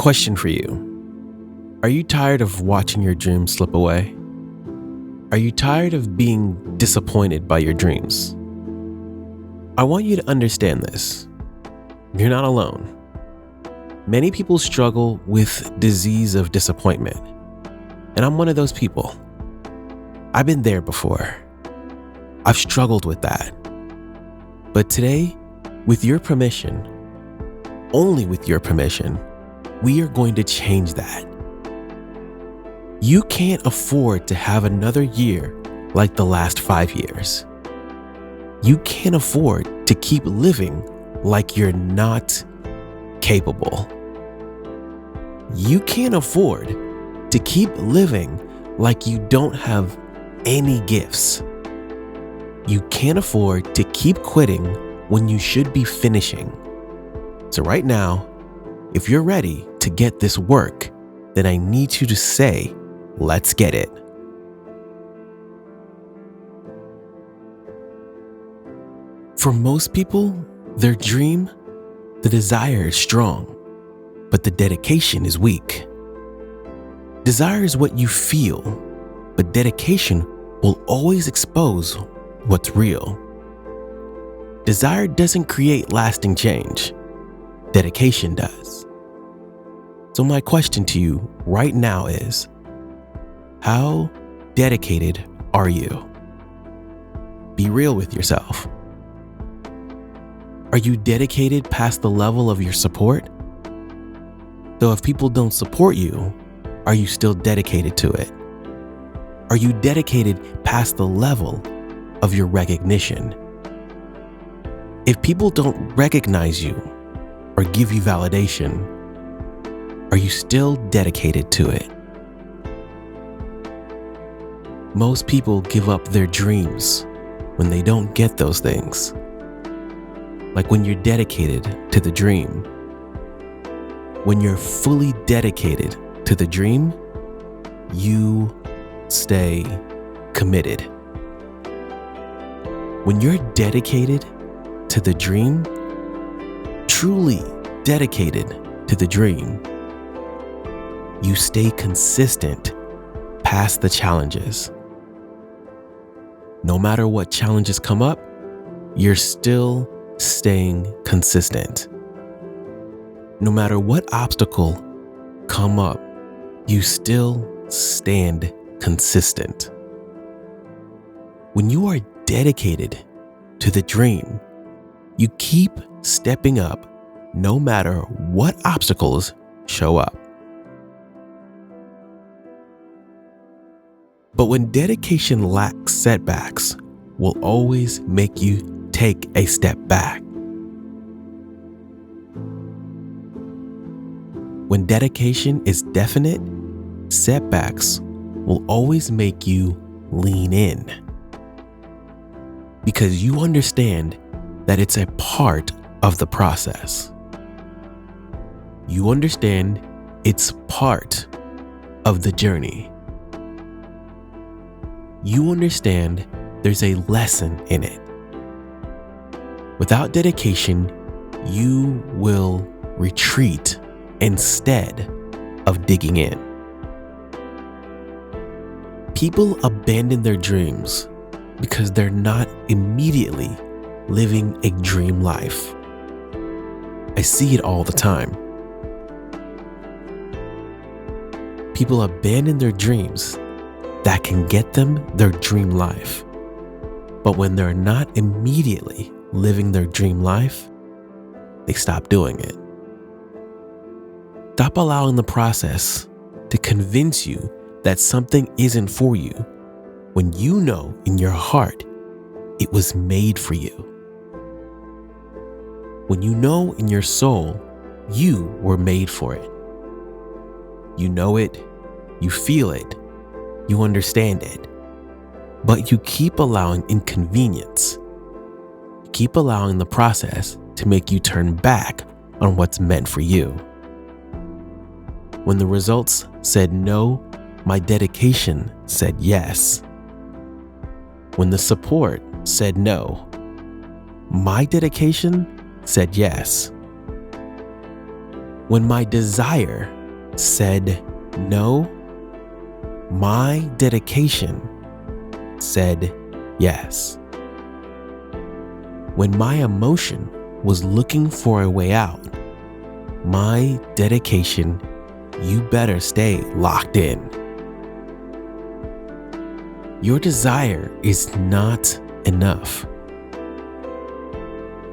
Question for you. Are you tired of watching your dreams slip away? Are you tired of being disappointed by your dreams? I want you to understand this. You're not alone. Many people struggle with disease of disappointment, and I'm one of those people. I've been there before. I've struggled with that. But today, with your permission, only with your permission, we are going to change that. You can't afford to have another year like the last 5 years. You can't afford to keep living like you're not capable. You can't afford to keep living like you don't have any gifts. You can't afford to keep quitting when you should be finishing. So right now, if you're ready to get this work, then I need you to say, let's get it. For most people, their dream, the desire is strong, but the dedication is weak. Desire is what you feel, but dedication will always expose what's real. Desire doesn't create lasting change. Dedication does. So my question to you right now is, how dedicated are you? Be real with yourself. Are you dedicated past the level of your support? Though if people don't support you, are you still dedicated to it? Are you dedicated past the level of your recognition? If people don't recognize you or give you validation, are you still dedicated to it? Most people give up their dreams when they don't get those things. Like when you're dedicated to the dream. When you're fully dedicated to the dream, you stay committed. When you're dedicated to the dream, truly dedicated to the dream, you stay consistent past the challenges. No matter what challenges come up, you're still staying consistent. No matter what obstacle come up, you still stand consistent. When you are dedicated to the dream, you keep stepping up no matter what obstacles show up. But when dedication lacks setbacks, will always make you take a step back. When dedication is definite, setbacks will always make you lean in. Because you understand that it's a part of the process. You understand it's part of the journey. You understand there's a lesson in it. Without dedication, you will retreat instead of digging in. People abandon their dreams because they're not immediately living a dream life. I see it all the time. People abandon their dreams that can get them their dream life. But when they're not immediately living their dream life, they stop doing it. Stop allowing the process to convince you that something isn't for you when you know in your heart it was made for you. When you know in your soul you were made for it. You know it, you feel it, you understand it, but you keep allowing inconvenience. You keep allowing the process to make you turn back on what's meant for you. When the results said no, my dedication said yes. When the support said no, my dedication said yes. When my desire said no, my dedication said yes. When my emotion was looking for a way out, my dedication, you better stay locked in. Your desire is not enough.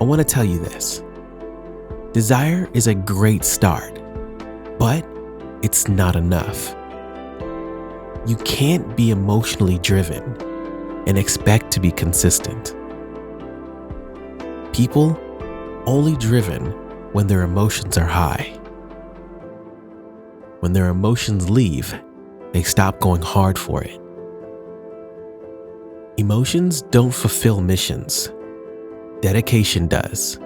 I want to tell you this. Desire is a great start, but it's not enough. You can't be emotionally driven and expect to be consistent. People only driven when their emotions are high. When their emotions leave, they stop going hard for it. Emotions don't fulfill missions. Dedication does.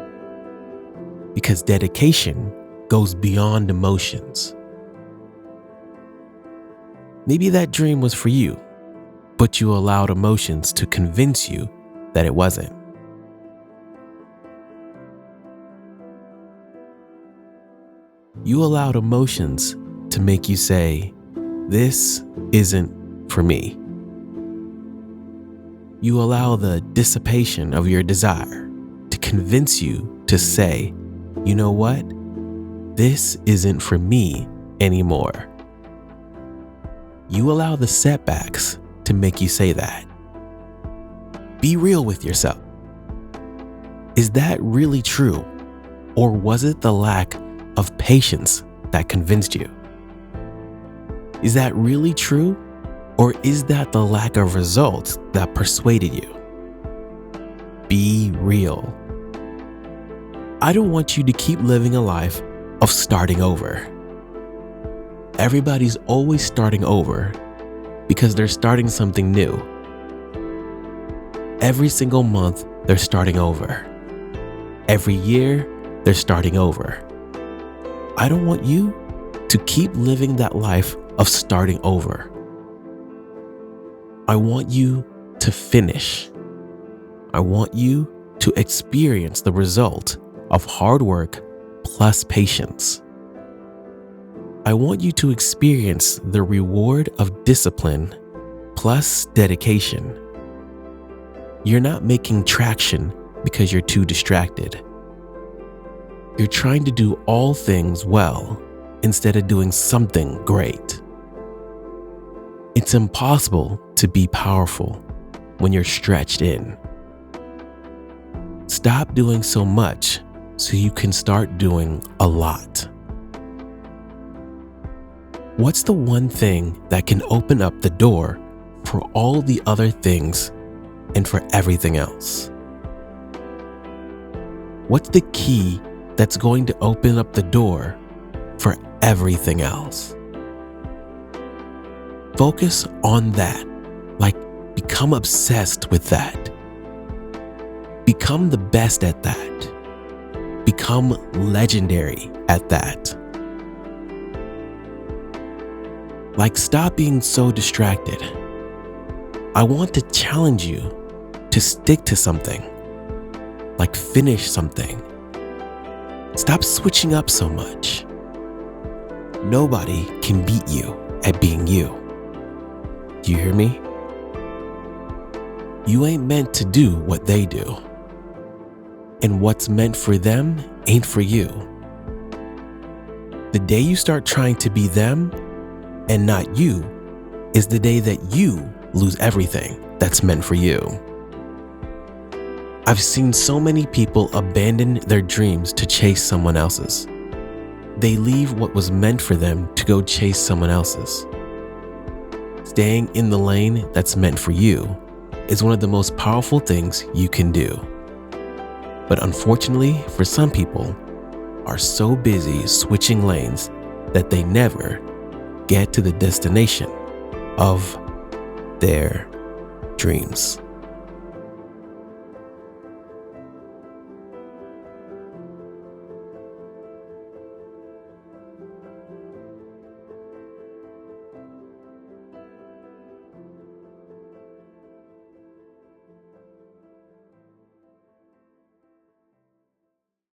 Because dedication goes beyond emotions. Maybe that dream was for you, but you allowed emotions to convince you that it wasn't. You allowed emotions to make you say, "This isn't for me." You allow the dissipation of your desire to convince you to say, "You know what? This isn't for me anymore." You allow the setbacks to make you say that. Be real with yourself. Is that really true? Or was it the lack of patience that convinced you? Is that really true? Or is that the lack of results that persuaded you? Be real. I don't want you to keep living a life of starting over. Everybody's always starting over because they're starting something new. Every single month, they're starting over. Every year, they're starting over. I don't want you to keep living that life of starting over. I want you to finish. I want you to experience the result of hard work plus patience. I want you to experience the reward of discipline plus dedication. You're not making traction because you're too distracted. You're trying to do all things well instead of doing something great. It's impossible to be powerful when you're stretched in. Stop doing so much so you can start doing a lot. What's the one thing that can open up the door for all the other things and for everything else? What's the key that's going to open up the door for everything else? Focus on that. Become obsessed with that. Become the best at that. Become legendary at that. Stop being so distracted. I want to challenge you to stick to something. Finish something. Stop switching up so much. Nobody can beat you at being you. Do you hear me? You ain't meant to do what they do. And what's meant for them ain't for you. The day you start trying to be them and not you is the day that you lose everything that's meant for you. I've seen so many people abandon their dreams to chase someone else's. They leave what was meant for them to go chase someone else's. Staying in the lane that's meant for you is one of the most powerful things you can do. But unfortunately, for some people, are so busy switching lanes that they never get to the destination of their dreams.